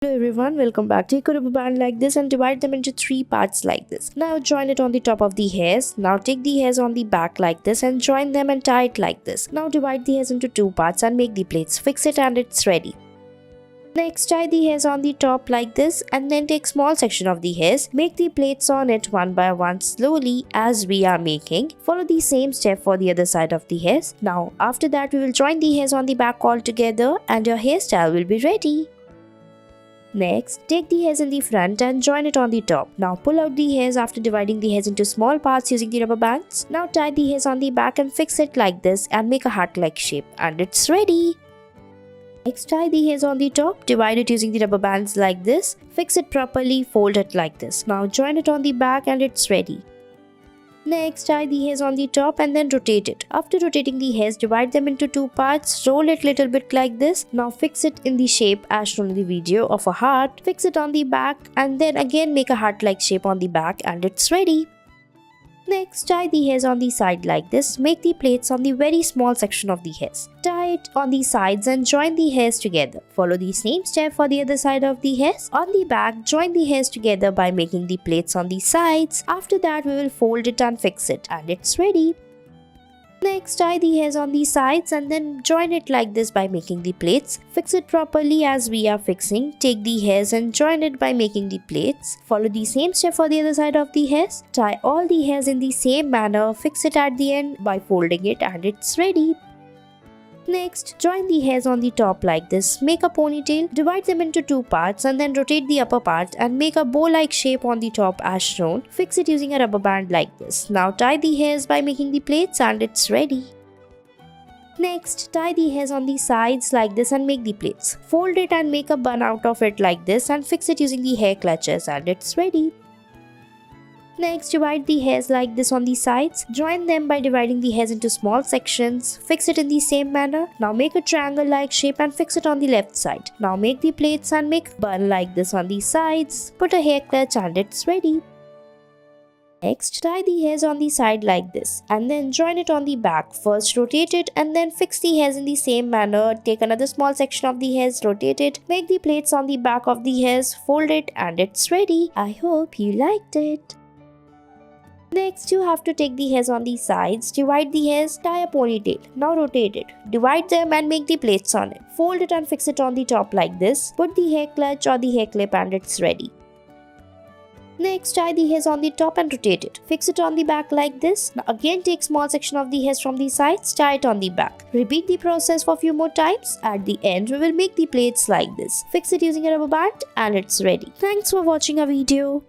Hello everyone, welcome back. Take a rubber band like this and divide them into 3 parts like this. Now join it on the top of the hairs. Now take the hairs on the back like this and join them and tie it like this. Now divide the hairs into 2 parts and make the plaits. Fix it and it's ready. Next, tie the hairs on the top like this and then take small section of the hairs. Make the plaits on it one by one slowly as we are making. Follow the same step for the other side of the hairs. Now after that we will join the hairs on the back all together and your hairstyle will be ready. Next, take the hairs in the front and join it on the top. Now pull out the hairs after dividing the hairs into small parts using the rubber bands. Now tie the hairs on the back and fix it like this and make a heart-like shape and it's ready. Next, tie the hairs on the top, divide it using the rubber bands like this. Fix it properly, fold it like this. Now join it on the back and it's ready. Next, tie the hairs on the top and then rotate it. After rotating the hairs, divide them into 2 parts, roll it little bit like this. Now fix it in the shape as shown in the video of a heart. Fix it on the back and then again make a heart-like shape on the back and it's ready. Next, tie the hairs on the side like this. Make the plaits on the very small section of the hairs. Tie it on the sides and join the hairs together. Follow the same step for the other side of the hairs. On the back, join the hairs together by making the plaits on the sides. After that, we will fold it and fix it and it's ready. Next, tie the hairs on the sides and then join it like this by making the plaits. Fix it properly as we are fixing. Take the hairs and join it by making the plaits. Follow the same step for the other side of the hairs. Tie all the hairs in the same manner. Fix it at the end by folding it and it's ready. Next, join the hairs on the top like this. Make a ponytail, divide them into 2 parts and then rotate the upper part and make a bow-like shape on the top as shown. Fix it using a rubber band like this. Now tie the hairs by making the plaits and it's ready. Next, tie the hairs on the sides like this and make the plaits. Fold it and make a bun out of it like this and fix it using the hair clutches and it's ready. Next, divide the hairs like this on the sides. Join them by dividing the hairs into small sections. Fix it in the same manner. Now make a triangle-like shape and fix it on the left side. Now make the plaits and make a bun like this on the sides. Put a hair clutch and it's ready. Next, tie the hairs on the side like this and then join it on the back. First rotate it and then fix the hairs in the same manner. Take another small section of the hairs, rotate it, make the plaits on the back of the hairs, fold it and it's ready. I hope you liked it. Next, you have to take the hairs on the sides, divide the hairs, tie a ponytail. Now rotate it. Divide them and make the plaits on it. Fold it and fix it on the top like this. Put the hair clutch or the hair clip and it's ready. Next, tie the hairs on the top and rotate it. Fix it on the back like this. Now again take small section of the hairs from the sides, tie it on the back. Repeat the process for a few more times. At the end, we will make the plaits like this. Fix it using a rubber band and it's ready. Thanks for watching our video.